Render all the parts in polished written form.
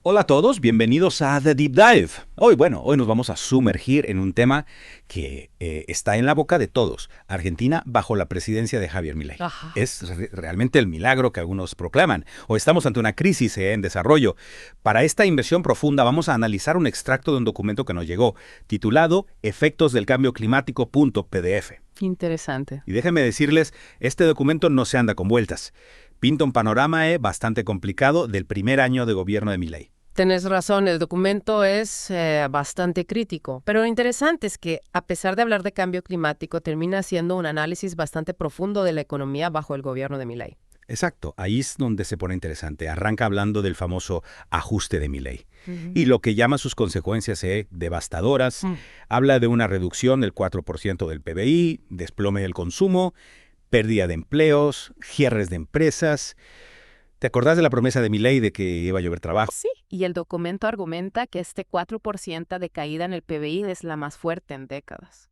Hola a todos, bienvenidos a The Deep Dive. Hoy nos vamos a sumergir en un tema que está en la boca de todos. Argentina bajo la presidencia de Javier Milei. Ajá. Es realmente el milagro que algunos proclaman. O estamos ante una crisis en desarrollo. Para esta inversión profunda vamos a analizar un extracto de un documento que nos llegó, titulado Efectos del Cambio Climático.pdf. Interesante. Y déjenme decirles, este documento no se anda con vueltas. Pinta un panorama bastante complicado del primer año de gobierno de Milei. Tenés razón, el documento es bastante crítico, pero lo interesante es que, a pesar de hablar de cambio climático, termina haciendo un análisis bastante profundo de la economía bajo el gobierno de Milei. Exacto, ahí es donde se pone interesante. Arranca hablando del famoso ajuste de Milei Ujú. y lo que llama sus consecuencias devastadoras. Mm. Habla de una reducción del 4% del PBI, desplome del consumo, pérdida de empleos, cierres de empresas. ¿Te acordás de la promesa de Milei de que iba a llover trabajo? Sí, y el documento argumenta que este 4% de caída en el PBI es la más fuerte en décadas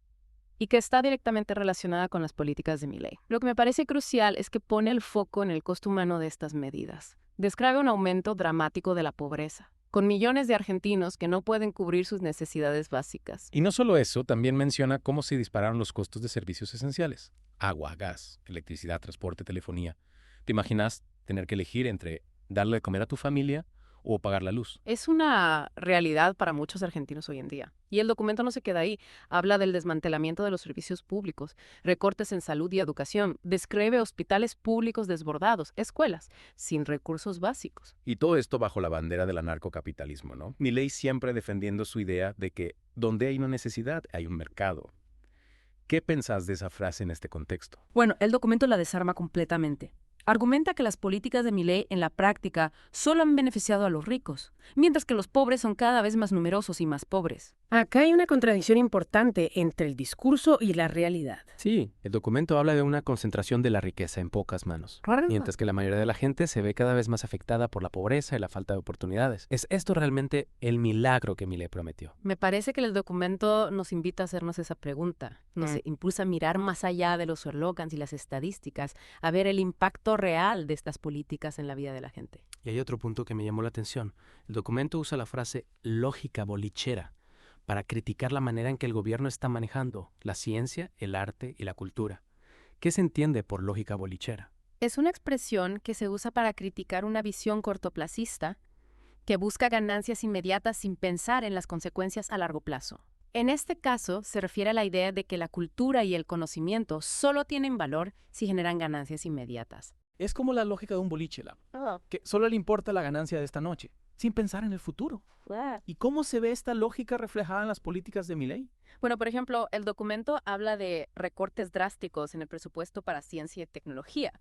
y que está directamente relacionada con las políticas de Milei. Lo que me parece crucial es que pone el foco en el costo humano de estas medidas. Describe un aumento dramático de la pobreza, con millones de argentinos que no pueden cubrir sus necesidades básicas. Y no solo eso, también menciona cómo se dispararon los costos de servicios esenciales. Agua, gas, electricidad, transporte, telefonía. ¿Te imaginas tener que elegir entre darle de comer a tu familia o pagar la luz? Es una realidad para muchos argentinos hoy en día. Y el documento no se queda ahí. Habla del desmantelamiento de los servicios públicos, recortes en salud y educación, describe hospitales públicos desbordados, escuelas sin recursos básicos. Y todo esto bajo la bandera del anarcocapitalismo, ¿no? Milei siempre defendiendo su idea de que donde hay una necesidad hay un mercado. ¿Qué pensás de esa frase en este contexto? Bueno, el documento la desarma completamente. Argumenta que las políticas de Milei en la práctica solo han beneficiado a los ricos, mientras que los pobres son cada vez más numerosos y más pobres. Acá hay una contradicción importante entre el discurso y la realidad. Sí, el documento habla de una concentración de la riqueza en pocas manos, mientras que la mayoría de la gente se ve cada vez más afectada por la pobreza y la falta de oportunidades. ¿Es esto realmente el milagro que Milei prometió? Me parece que el documento nos invita a hacernos esa pregunta. Nos impulsa a mirar más allá de los eslogans y las estadísticas, a ver el impacto real de estas políticas en la vida de la gente. Y hay otro punto que me llamó la atención. El documento usa la frase lógica bolichera para criticar la manera en que el gobierno está manejando la ciencia, el arte y la cultura. ¿Qué se entiende por lógica bolichera? Es una expresión que se usa para criticar una visión cortoplacista que busca ganancias inmediatas sin pensar en las consecuencias a largo plazo. En este caso, se refiere a la idea de que la cultura y el conocimiento solo tienen valor si generan ganancias inmediatas. Es como la lógica de un boliche, que solo le importa la ganancia de esta noche, sin pensar en el futuro. ¿Y cómo se ve esta lógica reflejada en las políticas de Milei? Bueno, por ejemplo, el documento habla de recortes drásticos en el presupuesto para ciencia y tecnología,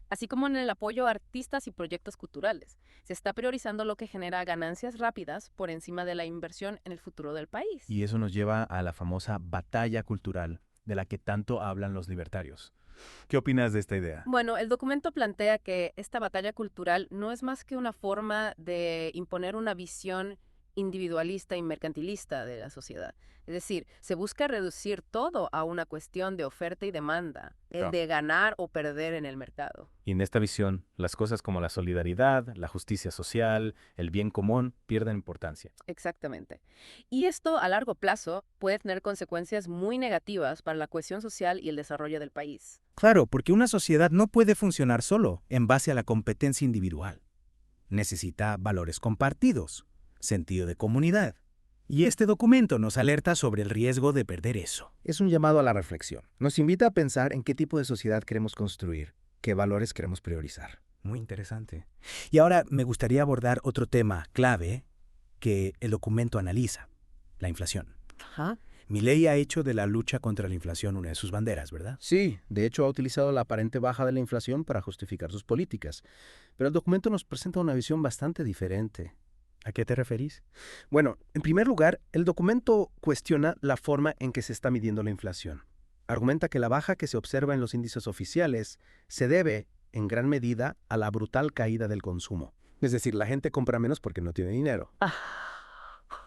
así como en el apoyo a artistas y proyectos culturales. Se está priorizando lo que genera ganancias rápidas por encima de la inversión en el futuro del país. Y eso nos lleva a la famosa batalla cultural de la que tanto hablan los libertarios. ¿Qué opinas de esta idea? Bueno, el documento plantea que esta batalla cultural no es más que una forma de imponer una visión individualista y mercantilista de la sociedad. Es decir, se busca reducir todo a una cuestión de oferta y demanda, el de ganar o perder en el mercado. Y en esta visión, las cosas como la solidaridad, la justicia social, el bien común pierden importancia. Exactamente. Y esto a largo plazo puede tener consecuencias muy negativas para la cohesión social y el desarrollo del país. Claro, porque una sociedad no puede funcionar solo en base a la competencia individual. Necesita valores compartidos, sentido de comunidad. Y este documento nos alerta sobre el riesgo de perder eso. Es un llamado a la reflexión. Nos invita a pensar en qué tipo de sociedad queremos construir, qué valores queremos priorizar. Muy interesante. Y ahora me gustaría abordar otro tema clave que el documento analiza, la inflación. Ajá. Milei ha hecho de la lucha contra la inflación una de sus banderas, ¿verdad? Sí, de hecho ha utilizado la aparente baja de la inflación para justificar sus políticas. Pero el documento nos presenta una visión bastante diferente. ¿A qué te referís? Bueno, en primer lugar, el documento cuestiona la forma en que se está midiendo la inflación. Argumenta que la baja que se observa en los índices oficiales se debe, en gran medida, a la brutal caída del consumo. Es decir, la gente compra menos porque no tiene dinero.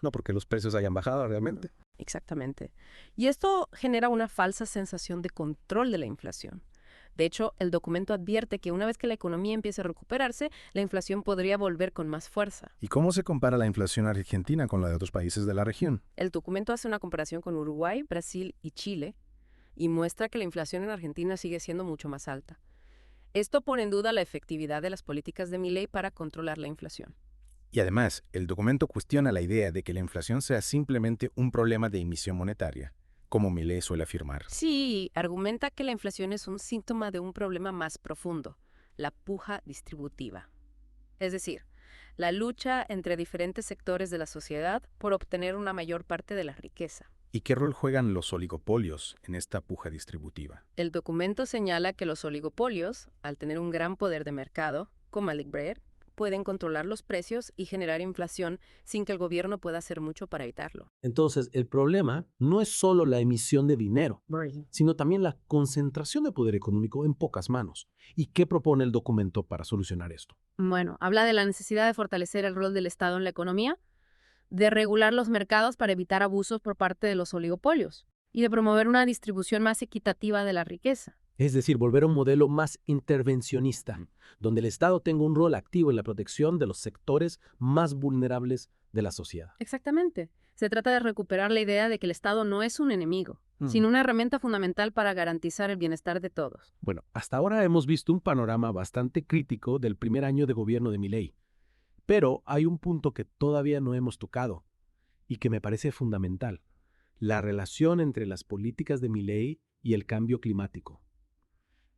No porque los precios hayan bajado realmente. Exactamente. Y esto genera una falsa sensación de control de la inflación. De hecho, el documento advierte que una vez que la economía empiece a recuperarse, la inflación podría volver con más fuerza. ¿Y cómo se compara la inflación argentina con la de otros países de la región? El documento hace una comparación con Uruguay, Brasil y Chile y muestra que la inflación en Argentina sigue siendo mucho más alta. Esto pone en duda la efectividad de las políticas de Milei para controlar la inflación. Y además, el documento cuestiona la idea de que la inflación sea simplemente un problema de emisión monetaria, como Milei suele afirmar. Sí, argumenta que la inflación es un síntoma de un problema más profundo, la puja distributiva. Es decir, la lucha entre diferentes sectores de la sociedad por obtener una mayor parte de la riqueza. ¿Y qué rol juegan los oligopolios en esta puja distributiva? El documento señala que los oligopolios, al tener un gran poder de mercado, como Alec Breer, pueden controlar los precios y generar inflación sin que el gobierno pueda hacer mucho para evitarlo. Entonces, el problema no es solo la emisión de dinero, sino también la concentración de poder económico en pocas manos. ¿Y qué propone el documento para solucionar esto? Bueno, habla de la necesidad de fortalecer el rol del Estado en la economía, de regular los mercados para evitar abusos por parte de los oligopolios y de promover una distribución más equitativa de la riqueza. Es decir, volver a un modelo más intervencionista, donde el Estado tenga un rol activo en la protección de los sectores más vulnerables de la sociedad. Exactamente. Se trata de recuperar la idea de que el Estado no es un enemigo, sino una herramienta fundamental para garantizar el bienestar de todos. Bueno, hasta ahora hemos visto un panorama bastante crítico del primer año de gobierno de Milei. Pero hay un punto que todavía no hemos tocado y que me parece fundamental: la relación entre las políticas de Milei y el cambio climático.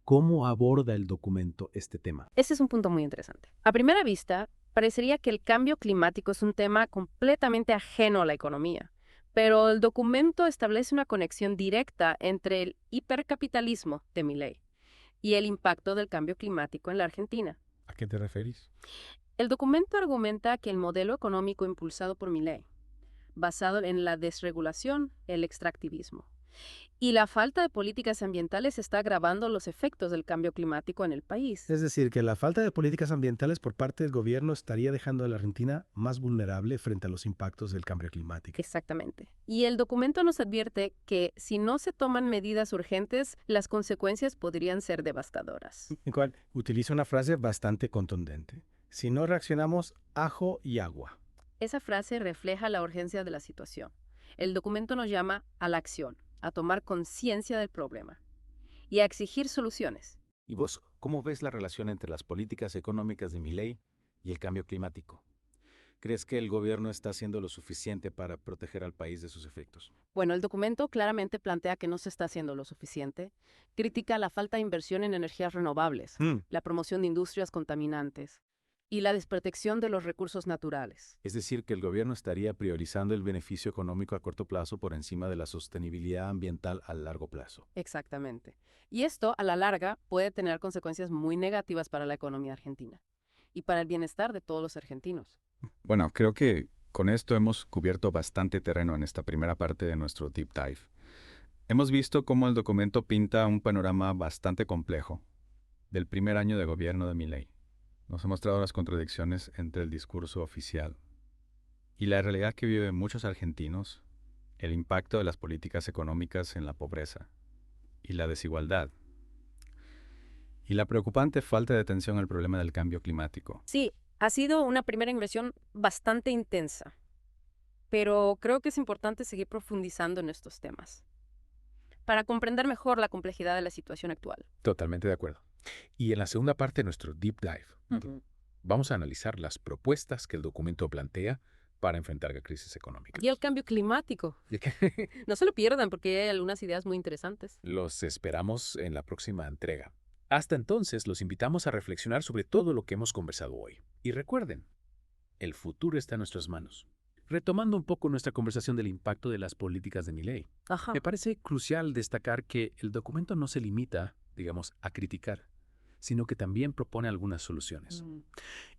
¿Cómo aborda el documento este tema? Ese es un punto muy interesante. A primera vista, parecería que el cambio climático es un tema completamente ajeno a la economía, pero el documento establece una conexión directa entre el hipercapitalismo de Milei y el impacto del cambio climático en la Argentina. ¿A qué te referís? El documento argumenta que el modelo económico impulsado por Milei, basado en la desregulación, el extractivismo y la falta de políticas ambientales, está agravando los efectos del cambio climático en el país. Es decir, que la falta de políticas ambientales por parte del gobierno estaría dejando a la Argentina más vulnerable frente a los impactos del cambio climático. Exactamente. Y el documento nos advierte que si no se toman medidas urgentes, las consecuencias podrían ser devastadoras. En cual utiliza una frase bastante contundente: si no reaccionamos, ajo y agua. Esa frase refleja la urgencia de la situación. El documento nos llama a la acción, a tomar conciencia del problema y a exigir soluciones. ¿Y vos cómo ves la relación entre las políticas económicas de Milei y el cambio climático? ¿Crees que el gobierno está haciendo lo suficiente para proteger al país de sus efectos? Bueno, el documento claramente plantea que no se está haciendo lo suficiente. Critica la falta de inversión en energías renovables, la promoción de industrias contaminantes y la desprotección de los recursos naturales. Es decir, que el gobierno estaría priorizando el beneficio económico a corto plazo por encima de la sostenibilidad ambiental a largo plazo. Exactamente. Y esto, a la larga, puede tener consecuencias muy negativas para la economía argentina y para el bienestar de todos los argentinos. Bueno, creo que con esto hemos cubierto bastante terreno en esta primera parte de nuestro deep dive. Hemos visto cómo el documento pinta un panorama bastante complejo del primer año de gobierno de Milei. Nos ha mostrado las contradicciones entre el discurso oficial y la realidad que viven muchos argentinos, el impacto de las políticas económicas en la pobreza y la desigualdad, y la preocupante falta de atención al problema del cambio climático. Sí, ha sido una primera inversión bastante intensa, pero creo que es importante seguir profundizando en estos temas para comprender mejor la complejidad de la situación actual. Totalmente de acuerdo. Y en la segunda parte de nuestro deep dive, vamos a analizar las propuestas que el documento plantea para enfrentar la crisis económica. Y el cambio climático. No se lo pierdan porque hay algunas ideas muy interesantes. Los esperamos en la próxima entrega. Hasta entonces, los invitamos a reflexionar sobre todo lo que hemos conversado hoy. Y recuerden, el futuro está en nuestras manos. Retomando un poco nuestra conversación del impacto de las políticas de Milei, me parece crucial destacar que el documento no se limita, digamos, a criticar, sino que también propone algunas soluciones.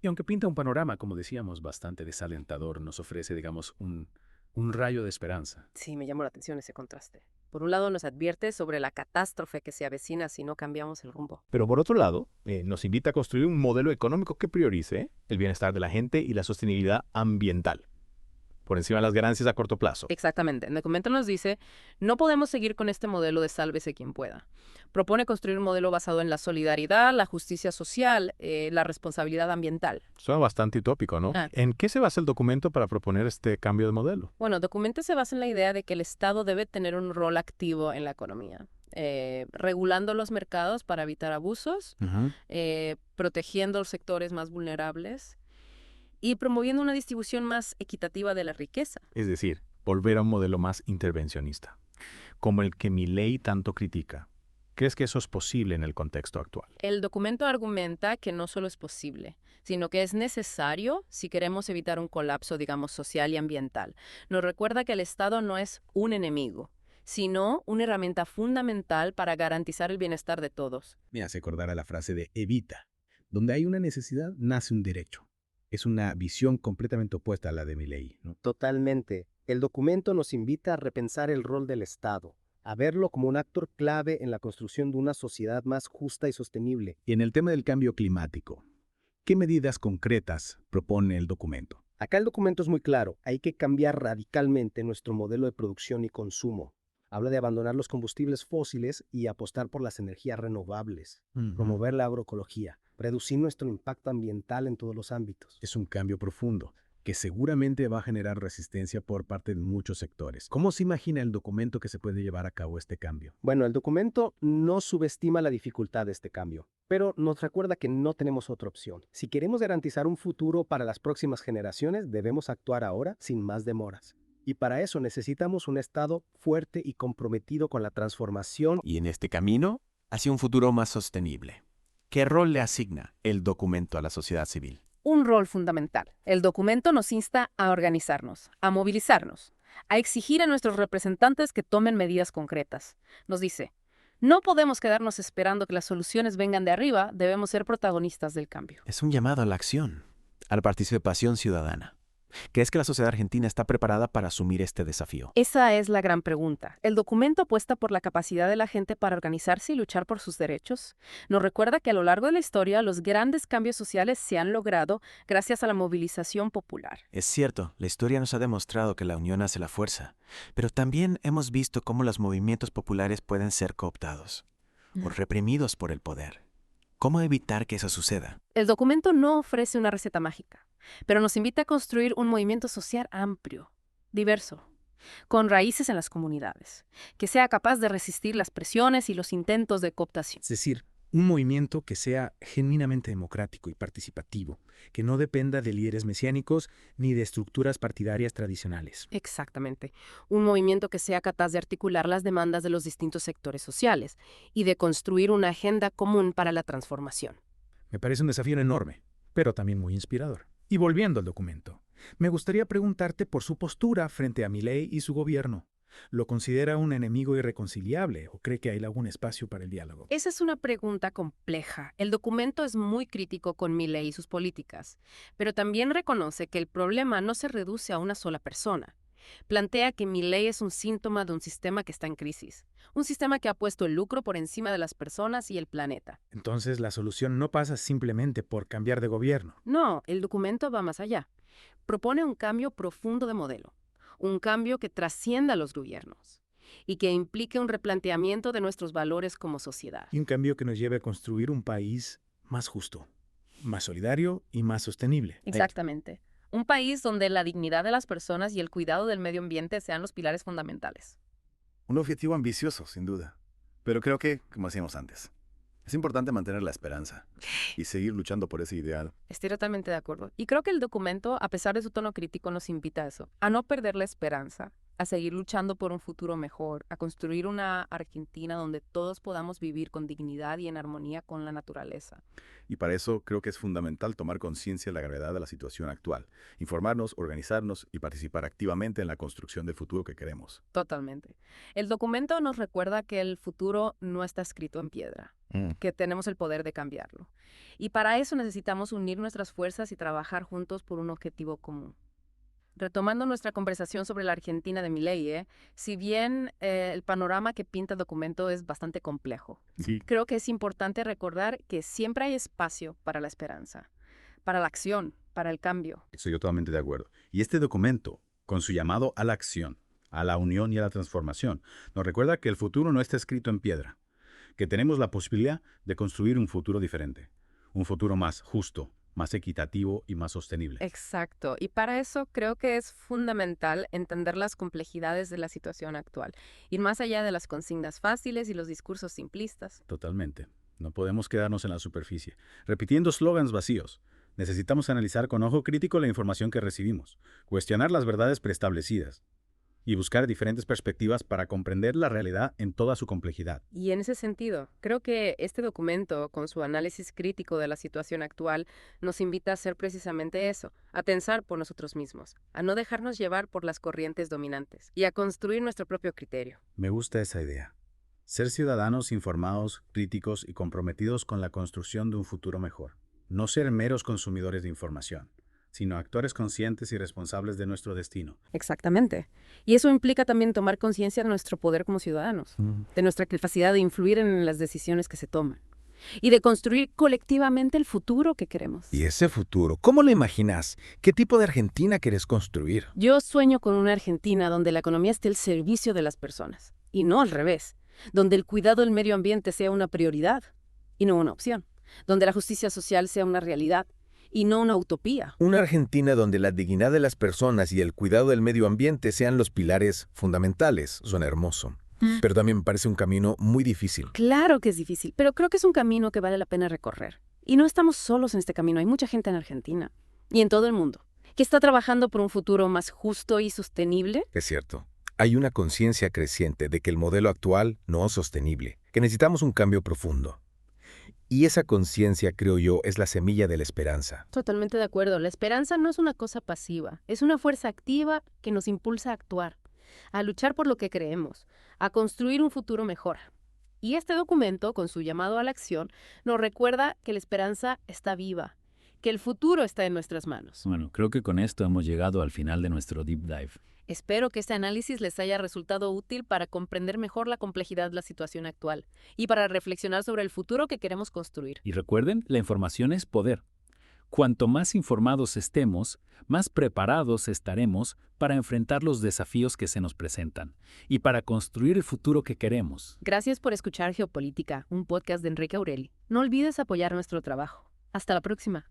Y aunque pinta un panorama, como decíamos, bastante desalentador, nos ofrece, digamos, un rayo de esperanza. Sí, me llamó la atención ese contraste. Por un lado nos advierte sobre la catástrofe que se avecina si no cambiamos el rumbo. Pero por otro lado, nos invita a construir un modelo económico que priorice el bienestar de la gente y la sostenibilidad ambiental. por encima de las ganancias a corto plazo. Exactamente. El documento nos dice, no podemos seguir con este modelo de sálvese quien pueda. Propone construir un modelo basado en la solidaridad, la justicia social, la responsabilidad ambiental. Suena bastante utópico, ¿no? ¿En qué se basa el documento para proponer este cambio de modelo? Bueno, el documento se basa en la idea de que el Estado debe tener un rol activo en la economía, regulando los mercados para evitar abusos, protegiendo los sectores más vulnerables y promoviendo una distribución más equitativa de la riqueza. Es decir, volver a un modelo más intervencionista, como el que Milei tanto critica. ¿Crees que eso es posible en el contexto actual? El documento argumenta que no solo es posible, sino que es necesario si queremos evitar un colapso, digamos, social y ambiental. Nos recuerda que el Estado no es un enemigo, sino una herramienta fundamental para garantizar el bienestar de todos. Me hace acordar a la frase de Evita. Donde hay una necesidad, nace un derecho. Es una visión completamente opuesta a la de Milei, ¿no? Totalmente. El documento nos invita a repensar el rol del Estado, a verlo como un actor clave en la construcción de una sociedad más justa y sostenible. Y en el tema del cambio climático, ¿qué medidas concretas propone el documento? Acá el documento es muy claro. Hay que cambiar radicalmente nuestro modelo de producción y consumo. Habla de abandonar los combustibles fósiles y apostar por las energías renovables, promover la agroecología, reducir nuestro impacto ambiental en todos los ámbitos. Es un cambio profundo que seguramente va a generar resistencia por parte de muchos sectores. ¿Cómo se imagina el documento que se puede llevar a cabo este cambio? Bueno, el documento no subestima la dificultad de este cambio, pero nos recuerda que no tenemos otra opción. Si queremos garantizar un futuro para las próximas generaciones, debemos actuar ahora sin más demoras. Y para eso necesitamos un Estado fuerte y comprometido con la transformación y en este camino hacia un futuro más sostenible. ¿Qué rol le asigna el documento a la sociedad civil? Un rol fundamental. El documento nos insta a organizarnos, a movilizarnos, a exigir a nuestros representantes que tomen medidas concretas. Nos dice, no podemos quedarnos esperando que las soluciones vengan de arriba, debemos ser protagonistas del cambio. Es un llamado a la acción, a la participación ciudadana. ¿Crees que la sociedad argentina está preparada para asumir este desafío? Esa es la gran pregunta. El documento apuesta por la capacidad de la gente para organizarse y luchar por sus derechos. Nos recuerda que a lo largo de la historia los grandes cambios sociales se han logrado gracias a la movilización popular. Es cierto, la historia nos ha demostrado que la unión hace la fuerza, pero también hemos visto cómo los movimientos populares pueden ser cooptados o reprimidos por el poder. ¿Cómo evitar que eso suceda? El documento no ofrece una receta mágica, pero nos invita a construir un movimiento social amplio, diverso, con raíces en las comunidades, que sea capaz de resistir las presiones y los intentos de cooptación. Es decir, un movimiento que sea genuinamente democrático y participativo, que no dependa de líderes mesiánicos ni de estructuras partidarias tradicionales. Exactamente. Un movimiento que sea capaz de articular las demandas de los distintos sectores sociales y de construir una agenda común para la transformación. Me parece un desafío enorme, pero también muy inspirador. Y volviendo al documento, me gustaría preguntarte por su postura frente a Milei y su gobierno. ¿Lo considera un enemigo irreconciliable o cree que hay algún espacio para el diálogo? Esa es una pregunta compleja. El documento es muy crítico con Milei y sus políticas, pero también reconoce que el problema no se reduce a una sola persona. Plantea que Milei es un síntoma de un sistema que está en crisis, un sistema que ha puesto el lucro por encima de las personas y el planeta. Entonces, la solución no pasa simplemente por cambiar de gobierno. No, el documento va más allá. Propone un cambio profundo de modelo. Un cambio que trascienda a los gobiernos y que implique un replanteamiento de nuestros valores como sociedad. Y un cambio que nos lleve a construir un país más justo, más solidario y más sostenible. Exactamente. Un país donde la dignidad de las personas y el cuidado del medio ambiente sean los pilares fundamentales. Un objetivo ambicioso, sin duda. Pero creo que, como decíamos antes, es importante mantener la esperanza y seguir luchando por ese ideal. Estoy totalmente de acuerdo. Y creo que el documento, a pesar de su tono crítico, nos invita a eso, a no perder la esperanza, a seguir luchando por un futuro mejor, a construir una Argentina donde todos podamos vivir con dignidad y en armonía con la naturaleza. Y para eso creo que es fundamental tomar conciencia de la gravedad de la situación actual, informarnos, organizarnos y participar activamente en la construcción del futuro que queremos. Totalmente. El documento nos recuerda que el futuro no está escrito en piedra, que tenemos el poder de cambiarlo. Y para eso necesitamos unir nuestras fuerzas y trabajar juntos por un objetivo común. Retomando nuestra conversación sobre la Argentina de Milei, si bien el panorama que pinta el documento es bastante complejo, creo que es importante recordar que siempre hay espacio para la esperanza, para la acción, para el cambio. Estoy totalmente de acuerdo. Y este documento con su llamado a la acción, a la unión y a la transformación. Nos recuerda que el futuro no está escrito en piedra, que tenemos la posibilidad de construir un futuro diferente, un futuro más justo, más equitativo y más sostenible. Exacto. Y para eso creo que es fundamental entender las complejidades de la situación actual, ir más allá de las consignas fáciles y los discursos simplistas. Totalmente. No podemos quedarnos en la superficie, repitiendo slogans vacíos. Necesitamos analizar con ojo crítico la información que recibimos, cuestionar las verdades preestablecidas y buscar diferentes perspectivas para comprender la realidad en toda su complejidad. Y en ese sentido, creo que este documento, con su análisis crítico de la situación actual, nos invita a hacer precisamente eso, a pensar por nosotros mismos, a no dejarnos llevar por las corrientes dominantes y a construir nuestro propio criterio. Me gusta esa idea. Ser ciudadanos informados, críticos y comprometidos con la construcción de un futuro mejor. No ser meros consumidores de información, sino actores conscientes y responsables de nuestro destino. Exactamente. Y eso implica también tomar conciencia de nuestro poder como ciudadanos, de nuestra capacidad de influir en las decisiones que se toman y de construir colectivamente el futuro que queremos. ¿Y ese futuro, cómo lo imaginas? ¿Qué tipo de Argentina quieres construir? Yo sueño con una Argentina donde la economía esté al servicio de las personas, y no al revés, donde el cuidado del medio ambiente sea una prioridad y no una opción, donde la justicia social sea una realidad y no una utopía. Una Argentina donde la dignidad de las personas y el cuidado del medio ambiente sean los pilares fundamentales. Suena hermoso. Pero también me parece un camino muy difícil. Claro que es difícil, pero creo que es un camino que vale la pena recorrer. Y no estamos solos en este camino. Hay mucha gente en Argentina y en todo el mundo que está trabajando por un futuro más justo y sostenible. Es cierto. Hay una conciencia creciente de que el modelo actual no es sostenible, que necesitamos un cambio profundo. Y esa conciencia, creo yo, es la semilla de la esperanza. Totalmente de acuerdo. La esperanza no es una cosa pasiva, es una fuerza activa que nos impulsa a actuar, a luchar por lo que creemos, a construir un futuro mejor. Y este documento, con su llamado a la acción, nos recuerda que la esperanza está viva, que el futuro está en nuestras manos. Bueno, creo que con esto hemos llegado al final de nuestro Deep Dive. Espero que este análisis les haya resultado útil para comprender mejor la complejidad de la situación actual y para reflexionar sobre el futuro que queremos construir. Y recuerden, la información es poder. Cuanto más informados estemos, más preparados estaremos para enfrentar los desafíos que se nos presentan y para construir el futuro que queremos. Gracias por escuchar Geopolítica, un podcast de Enrique Aureli. No olvides apoyar nuestro trabajo. Hasta la próxima.